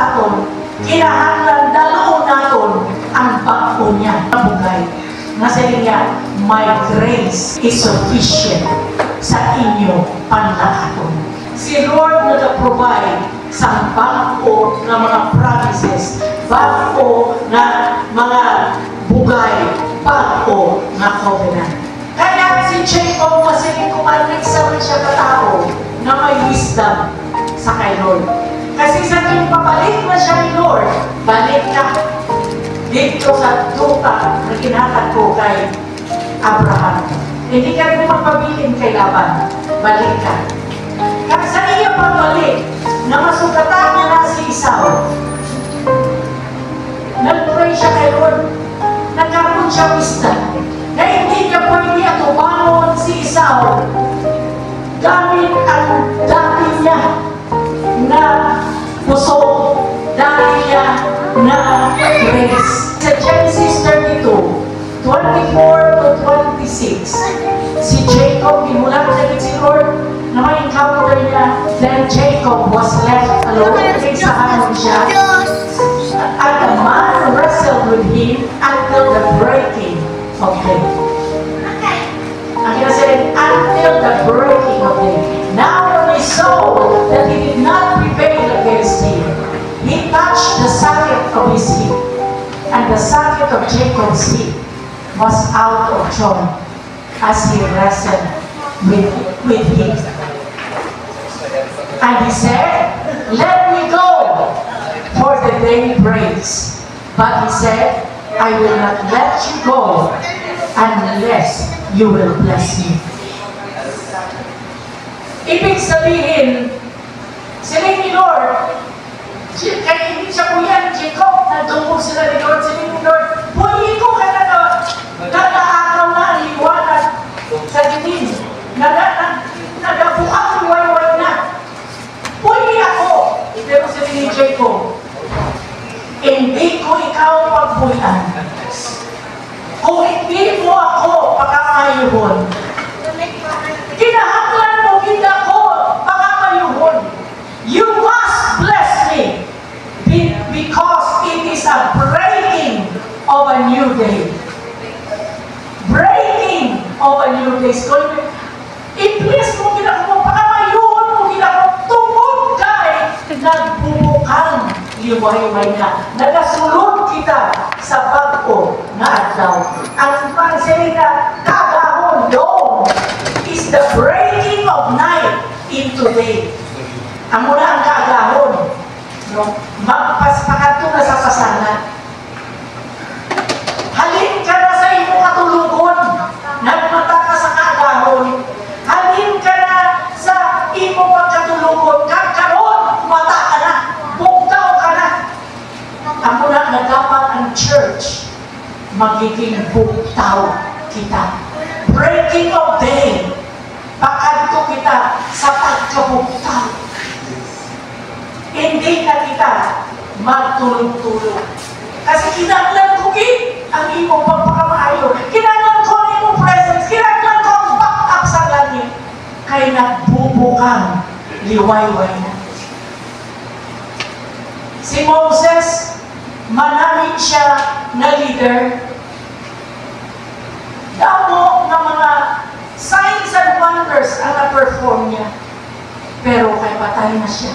sa aton, kinahanglan daloon naton ang bag-o niya na bugay. Nga sa niya, my grace is sufficient sa inyo panlakaton. Si Lord nag-provide sa bag-o na mga promises, bag-o na mga bugay, bag-o na covenant. Kaya si Jacob masiging kumalik sa siya katao na may wisdom sa kay Lord. Kasi sa aking papalik na siya ni Lord, balik ka dito sa duta na kinatag ko kay Abraham. Hindi ka rin magpabilin kay Laban. Balik ka. Kasi sa iya pagbalik, na masugatan niya na si Esau, nag-pray siya kay Lord, nagkaroon siya wisdom, na hindi niya pwede at umangon si Esau gamit ang dati niya na puso, dati niya na grace. Sa Genesis 32, 24 to 26, si Jacob, gimulat na si Lord, na may encounter niya, then Jacob was left alone. Nagsahanon siya. And the man wrestled with him until the breaking of day. Ang kinasabi, until the breaking of day. Now when he saw that he did not prevail against him, he touched the socket of his hip, and the socket of Jacob's hip was out of joint as he wrestled with him. And he said, let me go, for the day breaks. But he said, I will not let you go unless you will bless me. Ibig sabihin, sila ni Lord, kaya hindi siya po yan, Jacob, nagtungkol sila ni Lord, sila ni Lord, pwede ko ka na nag-aakaw na ang liwanag sa dilim, nag-abuak ang liwanag na. Pwede ako, pero sila ni Jacob, hindi ko ikaw pagbuyan. Kung hindi mo ako pakamayuhon, kinahanglan mo hindi ako pakamayuhon. You must bless me because it is a breaking of a new day. Breaking of a new day. I-bless mo kita ko, pakamayuhon mo kita ko, tungkol kay nagbubukang liway-way na. Nagasulod kita sa bag-o na adlaw. Ang pansalita, kagahon doon is the breaking of night into day. Ang muna ang kagahon, no? Magpaspakato na sa pasangan. Halin ka na sa imo katulugon, nagmata ka sa kagahon. Halin ka na sa imo pagkatulugon, kagkaroon, mata ka na, bugtaw ka na. Ang muna na dapat ang church, magiging bugtaw kita. Breaking of day, pakadto kita sa pagkabugtaw. Hindi na kita magtulog-tulog. Kasi kinanglan ko ang imong pagpakamaayo. Kinanglan ko ang imong presence. Kinanglan ko ang back-up sa langit. Kaya nagbubukang liwayway na. Si Moses, manamit siya na leader. Damo ng mga signs and wonders ang na-perform niya. Pero kay patay na siya.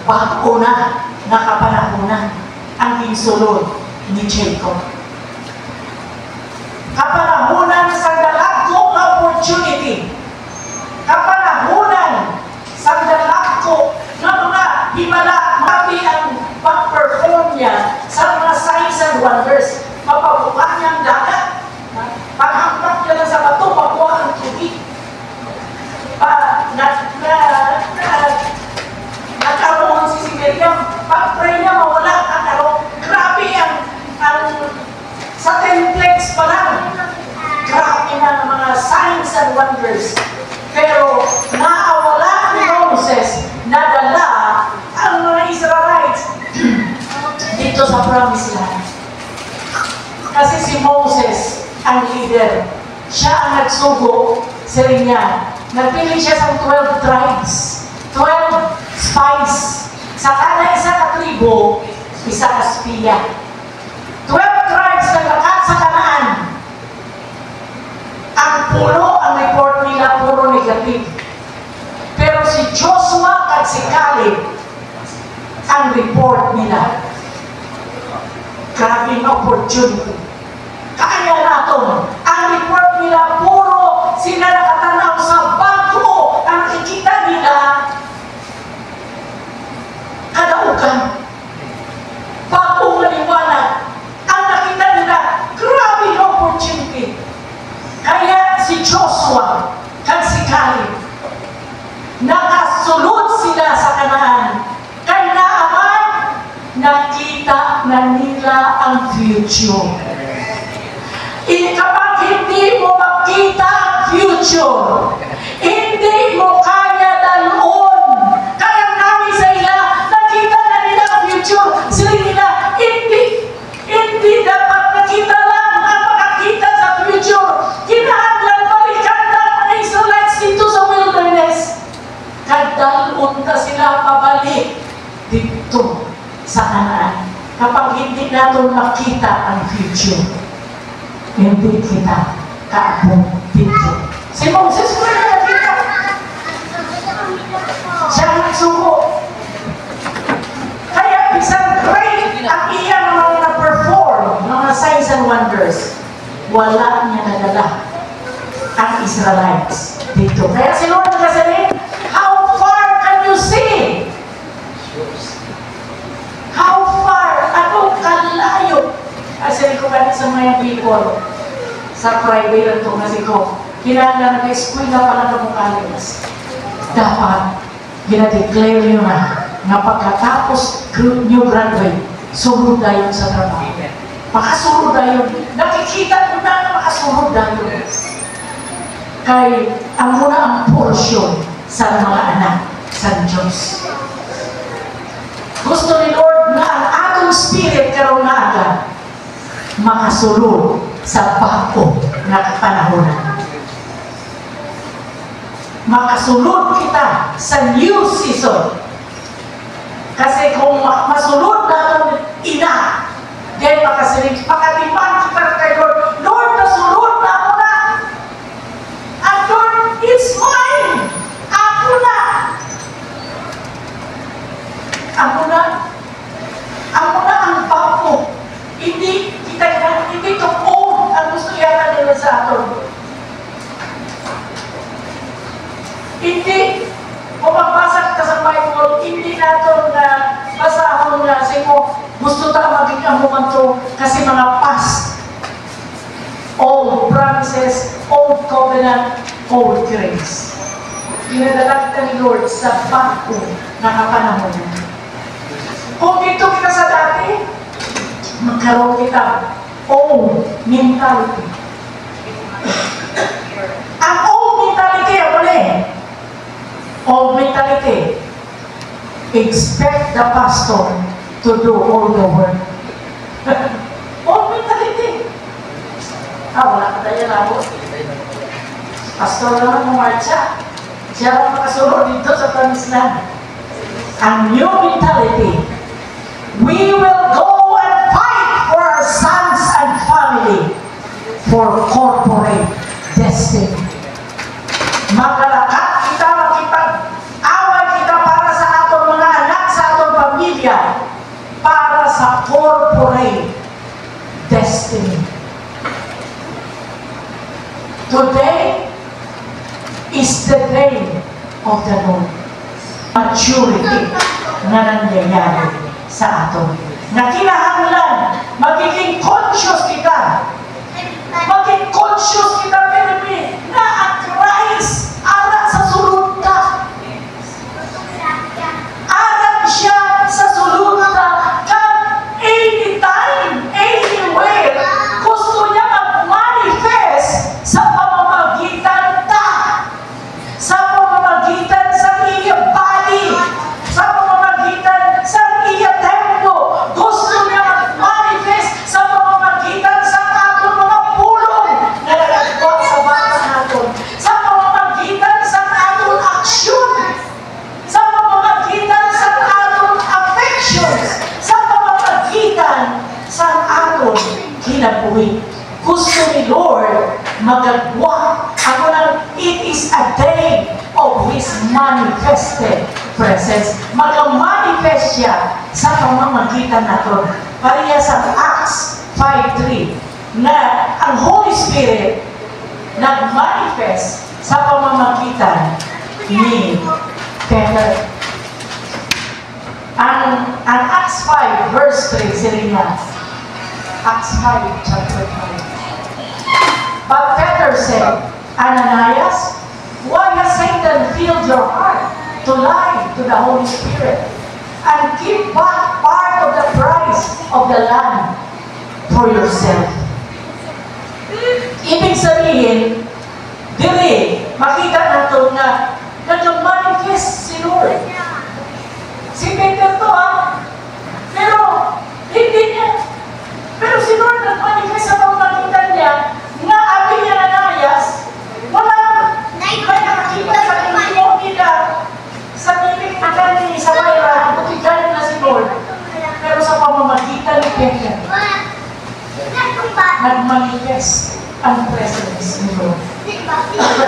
Bago na nakapanahonan ang insulod ni Jacob. Kapanahonan sa dalagko na opportunity. Kapanahonan sa dalagko na mga himala, mati ang pag-perform niya sa mga signs and wonders. Mapabukan niya ang dagat. Paghampak niya lang sa bato, makuha ang tubig. Nagkaroon si Miriam, pag-pray niya, mawala ang araw. Grabe ang sa templex pa lang. Grabe na ang mga signs and wonders. Pero naawala ni Moses na dala ang mga Israelites dito sa promised land. Kasi si Moses ang leader. Siya ang nagsugo sa linya. Nagpili siya sa 12 tribes. 12 spies Sa kada isa ka tribo, isa ka espiya. 12 tribes na lakat sa Kanaan. Ang report nila puro negative. Pero si Joshua at si Caleb, ang report nila, grabing opportunity. Kaya natin, ang report nila puro sila nakatanaw sa bago. Ang nakikita nila, kadaugan. Bagong maliwanag. Ang nakita nila, grabing opportunity. Kaya si Joshua at si Caleb, nakasulod sila sa Kanaan. Kaya naman, nakita na nila ang future. Kapag hindi mo makita ang future, hindi mo kaya dalon. Kaya namin sa ila, nakita na nila ang future. Sila nila, hindi dapat nakita lang ang makakita sa future. Kinahanglan balikan na mga Israelites dito sa wilderness. Kadalon na sila pabalik dito sa Kanaan. Kapag hindi natin makita ang future, hindi kita kaabong dito. Si Moses ko na nakita. Siya nagsuko. Kaya isang great ang iyang mga na-perform, mga signs and wonders. Wala niya nadala ang Israelites dito. Kaya si Lord nagsasabi, how far can you see? How far? Ano kalayo? Kasi ko ganit sa mga people sa private ito kasi ko kailangan nag-eskwela pa lang ng college. Dapat ginadeclare nyo na pagkatapos new graduate, surod na yun sa trabaho. Makasurod na yun. Nakikita nyo na makasurod na yun. Kaya ang muna ang portion sa mga anak sa Diyos. Gusto ni Lord na ang atong spirit karoon na agad makasulod sa bago na kapanahonan. Makasulod kita sa new season. Kasi kung masulod natin ina, then makatiman kita kay Lord, Lord, nasulod na ako na. And Lord, it's mine. Ako na. Ako na. Ako na ang bago. Hindi to own ang gusto yata nila sa atin. Hindi, kung magbasa ka sa Bible, hindi natin na basahon na sino gusto tayo maging amuman to kasi mga past, old promises, old covenant, old grace. Dinadala kita ni Lord sa bago na kapanahon. Kung dito kita sa dati, magkaroon kita old mentality. Ang old mentality, ano na eh? Old mentality. Expect the pastor to do all the work. Old mentality. Wala ka tayo na ako. Pastor naman kumarcha. Siya lang makasunod dito sa Promised-Land. Ang new mentality, we will go and fight for our sons and family for corporate destiny. Magalakat kita, makipag-away kita para sa atong mga anak, sa atong pamilya, para sa corporate destiny. Today is the day of the Lord. Maturity na nangyayari sa aton. Na kinahanglan, magiging conscious kita. Maging conscious kita, Pilipi, na ang Christ anak sa sulod ka. Anak siya sa sulod ka. Anytime, anywhere, gusto niya mag-manifest sa pamamagitan ta. Sa pamamagitan sa iyong body. Sa pamamagitan sa iyong templo. Gusto niya mag-manifest sa pamamagitan sa gusto ni Lord magagwa. Ako lang, it is a day of His manifested presence. Mag-manifest siya sa pamamagitan natin. Pareha sa Acts 5:3 na ang Holy Spirit nag-manifest sa pamamagitan ni Peter. Ang Acts 5 verse 3, sila niya. Acts 5 chapter 5. But Peter said, Ananias, why has Satan filled your heart to lie to the Holy Spirit and keep back part of the price of the land for yourself? Ibig sabihin, dili, makita natin na nag-manifest si Lord. Si Peter to pero hindi niya. Pero si Lord nag-manifest sa pamamagitan niya na abi niya Ananias, wala may nakakita sa kanyang nila sa bibig na kanini sa bayra, butigan na si Lord. Pero sa pamamagitan ni Peter, nag-manifest ang presence ni Lord.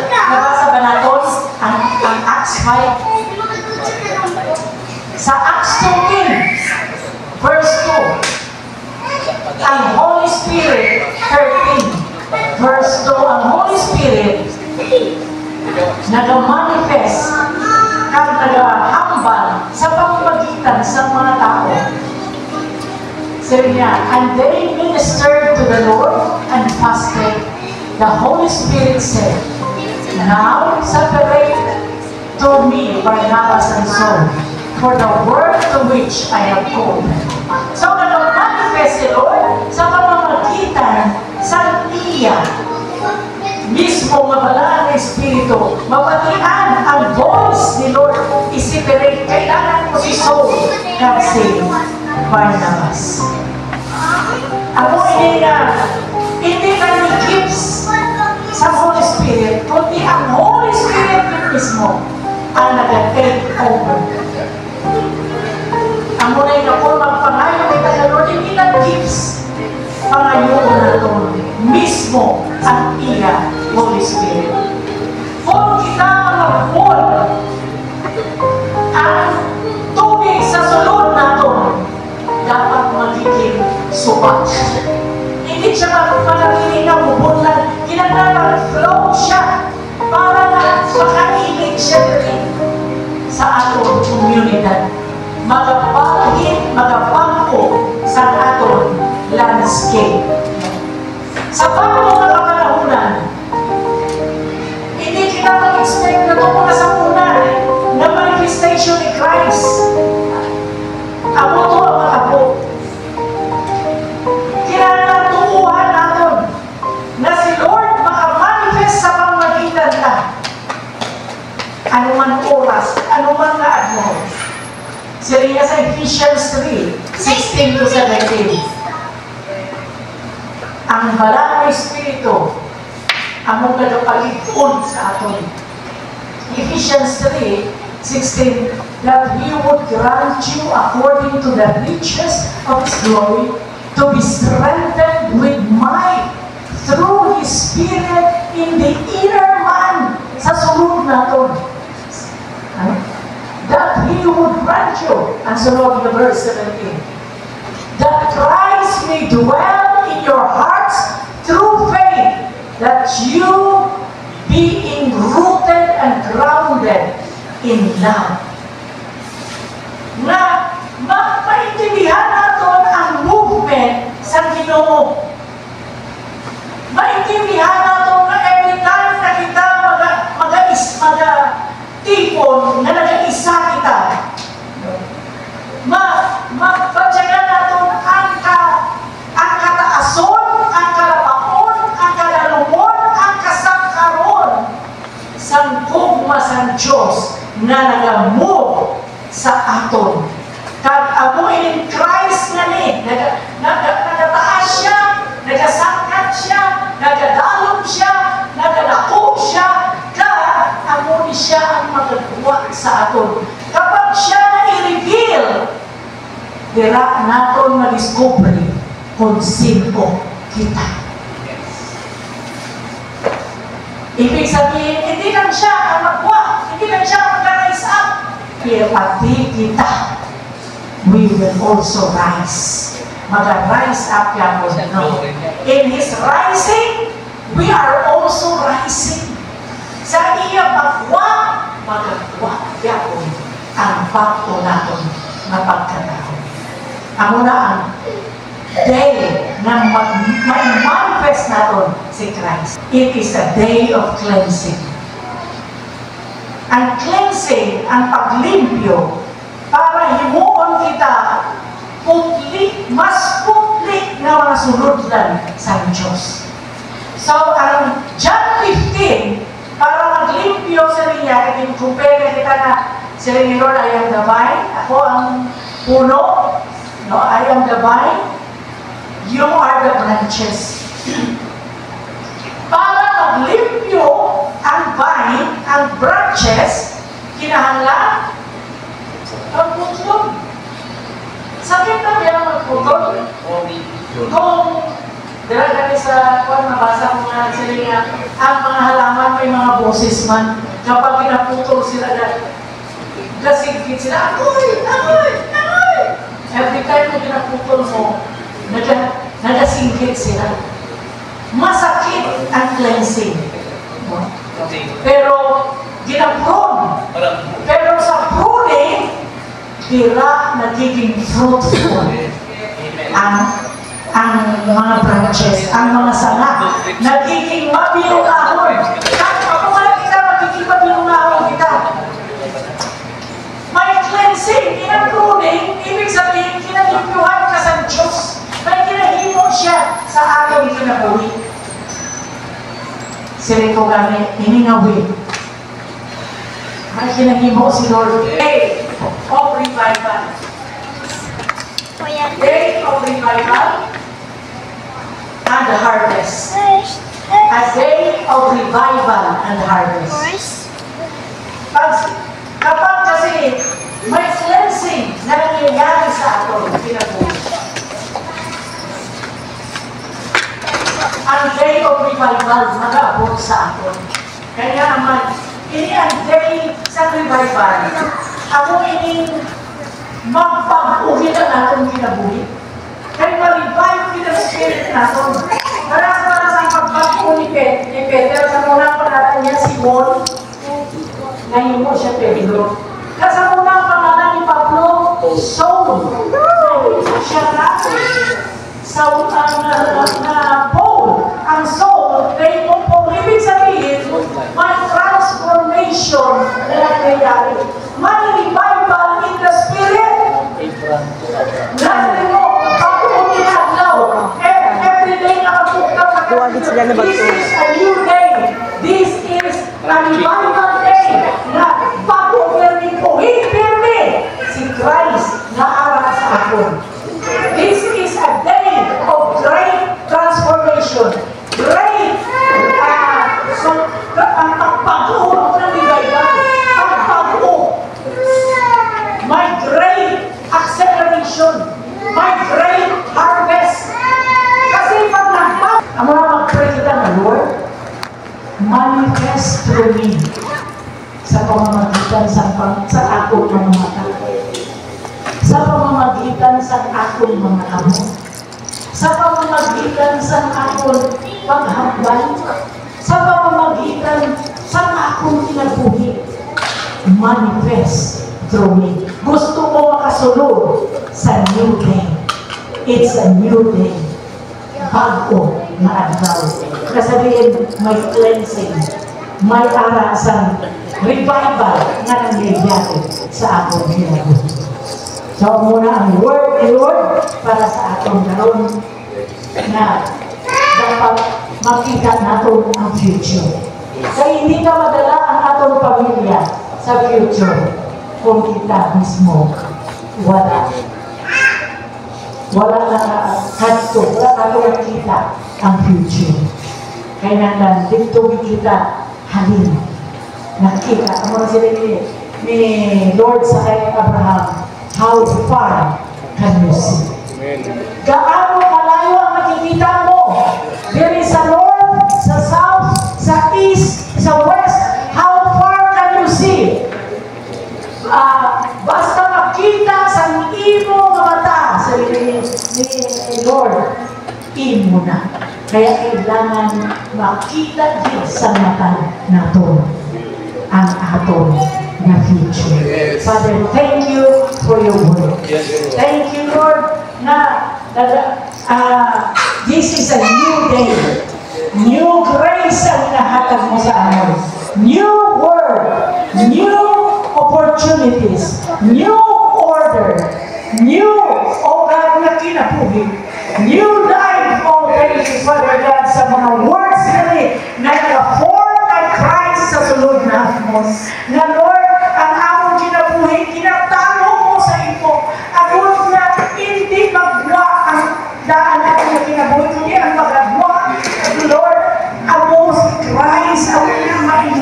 Nabasa ba natin ang Acts 5? Sa Acts 2 verse 2, ang Holy Spirit 13 verse 2, ang Holy Spirit nag-manifest at nag-hambal sa pamamagitan sa mga tao. Sabi niya, and they ministered to the Lord and fasted. The Holy Spirit said, now separate to me Barnabas and Saul for the work to which I have called them. So, nag-manifest si Lord sa pamamagitan sa iya mismo mabalaan ng Espiritu. Mapatian ang voice ni Lord. I-separate. Kailangan mo si Saul kasi Barnabas. Ako hindi na ni gifts sa Holy Spirit, kundi ang Holy Spirit mismo ang nag-take over. Ang muna yung ako magpangayon ng Tagalog, hindi na gifts pangayon na ito mismo ang iya Holy Spirit. Kung kita mag-pull ang tubig sa sulod na ito, dapat magiging subat. Hindi siya magpanagiling na mubunlan. Kinagdagang flow siya para na makaibig siya rin sa atong komunidad. Magapangko sa atong landscape. Sa bago na kapanahunan, hindi kita mag-expect na ito muna sa una na manifestation ni Christ. Amo ito ang makabo. Kailangan tuuhan natin na si Lord makamanifest sa pamamagitan ka. Anuman oras, anuman na adlaw. Sila sa Ephesians 3:16 to 17. Ang balang Espiritu among nagapag-igod sa aton. Ephesians 3:16, that He would grant you according to the riches of His glory to be strengthened with might through His Spirit in the inner man. Sa sulod naton. That He would grant you, ang sunod na verse 17, that Christ may dwell in your hearts through faith, that you being rooted and grounded in love. Na maintindihan natin ang movement sa Ginoo. Maintindihan natin na every time na kita tipon na nag-isa kita. Magpatyagan natin ang kataason, ang kalabaon, ang kalalumon, ang kasangkaron sa gugma sa Diyos na nag-move sa aton. Kag amuin in Christ na ni, nagataas siya, nagasangkat siya, nagadalog siya, nagadako siya, amunin siya ang magagawa sa aton. Kapag siya na i-reveal, dira naton ma-discovery kung sino kita. Ibig sabihin, hindi lang siya ang magwa, hindi lang siya ang mag-rise up. Pero pati kita, we will also rise. Mag-rise up yan. No? In His rising, we are also rising. Sa iya pagwa, magagwa yan ang pagto natin na pagkatao. Ang una ang day na ma-manifest natin si Christ. It is a day of cleansing. Ang cleansing, ang paglimpyo, para himuon kita putli, mas putli na mga suludlan sa Diyos. So, ang John 15, para maglimpyo sa niya, kaya compare kita na sila ni Lord, I am the vine, ako ang puno, no? I am the vine, you are the branches. Para maglimpyo ang vine, ang branches, kinahanglan ang putlog. Sakit na yan ang magputol. Kung dala sa kung nabasa mo nga sila nga, ang mga halaman may mga boses man, kapag pinaputol sila gasigit sila, akoy, akoy, akoy. Every time na pinaputol mo, nagasinggit sila. Masakit ang cleansing. Pero, ginaprune. Pero sa pruning, tira nagiging fruitful ang mga branches, ang mga sanga, nagiging mabilungahon. Kahit ako nga kita, magiging mabilungahon kita. May cleansing, pruning, ibig sabihin, kinalimpyuhan ka sa Diyos. May kinahimo siya sa ating kinabuhi. Sila ko gani, iningawi. May kinahimo si Lord. Day of revival. Day of revival and harvest. A day of revival and harvest. Kapag kasi may cleansing na nangyayari sa ato, kinabuhi. Ang day of revival mag-aabot sa ato. Kaya naman, ini ang day sa revival. Ako ini magpag-uwi na natin kinabuhi. Kaya ma-revive kita sa spirit natin. Para sa pagpag-uwi ni Peter, sa muna pangalan niya si Paul, ngayon mo siya Pedro. Sa muna pangalan ni Pablo, Saul. Siya Saul na Paul. Ang Saul, kay Paul, ibig sabihin, may transformation na nangyayari. May revival in the spirit. Nasa mo, pag-uwi kinaglaw, every day nakapukta ka. This is a new day. This is a revival day na pag-uwi ko, hindi si Christ na aral sa akin. This is a day of great transformation. Great ang pagpag-uwi ng revival. Pagpag-uwi. My great acceleration. My great harvest. Kasi pag nagpag, ang mga mag-pray kita na, Lord, manifest through me sa pamamagitan sa akong mga mata. Sa pamamagitan sa akong mga amo. Sa pamamagitan sa akong paghambal. Sa pamamagitan sa akong kinabuhi. Manifest through me. Gusto ko makasulod sa new day. It's a new day. Bago na adlaw. Kasabihin, may cleansing. May arasan. Revival na nangyayari sa akong kinabuhi. So, muna ang word ni Lord para sa atong karon na dapat makita natin ang future. Kaya hindi ka madala ang atong pamilya sa future kung kita mismo wala. Wala na kanto, wala na nakita ang future. Kaya naman, dito kita halin. Nakita, ang mga sila ni Lord sa kay Abraham, how far can you see? Gaano kalayo ang makikita mo? There is sa north, sa south, sa east, imo na. Kaya kailangan makita din sa mata nato ang aton na future. Father, thank you for your word. Thank you, Lord, na this is a new day. New grace ang inahatag mo sa amin. New word, new opportunities, new order, new, oh God, na kinabuhi, new life, oh thank you, Father God, sa mga words na nag-form ng Christ sa sulod na mo. Na Lord, ang among kinabuhi, kinatalo mo sa imo. Agod na hindi magwa ang daan natin na kinabuhi, kundi ang magagwa. Lord, amo si Christ, ang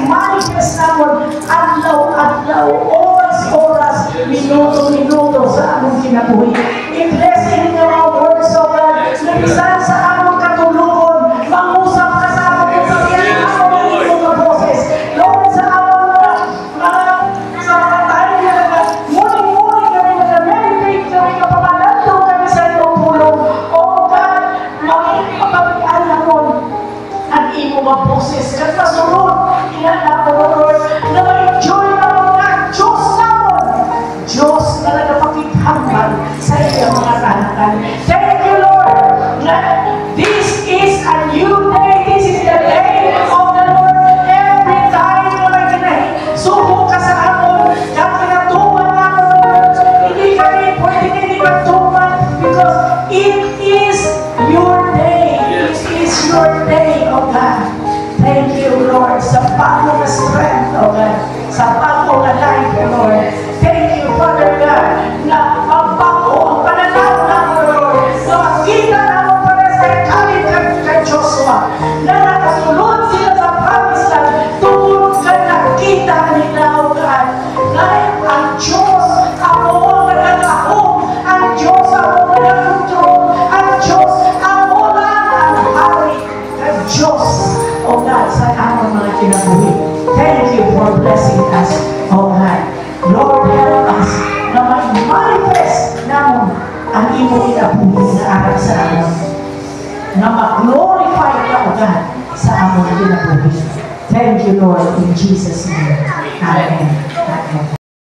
manifest naman, adlaw, oras, minuto sa among kinabuhi. I-blessing ng mga words of God, nabisan sa among katulugon, mangusap ka sa among pagkakiyan, among mga boses. Lord, sa among sa mga tayo na muling kami nag-meditate kami, kapamalando kami sa iyong pulong. O God, makikipagpagian naman ang iyong mga boses. Kasi masunod, inanapon, Lord, na ma-enjoy naman ang Diyos naman. Diyos na nagpakithambal sa iyong mga kanakan. Thank you, Lord, that this is a new day. This is the day of the Lord. Every time na may kinahisubo ka sa amon, kang kinatuman namin, Lord, hindi kami pwede hindi magtuman because it is your day. It is your day, O God. Thank you, Lord, sa bago na strength, O God, sa bago na life, Lord. Thank you, Father God, na magbago ang pananaw namin, Lord. Na makita namin para sa kalit kay Joshua, na nakasulod sila sa promised land, tungkol ka nakita nila, O God, na ang Diyos, ako ang nagkakahong, ang Diyos, ako ang nagkakontrol, ang Diyos, ako lang ang hari, ang Diyos, O God, sa aming mga kinabuhi. Thank you for blessing us, O God. Lord, help us na ma-manifest namin ang iyong kinabuhi na arap sa amin. Na mag-glorify ka, O God, sa aming kinabuhi. Thank you, Lord, in Jesus' name. Amen.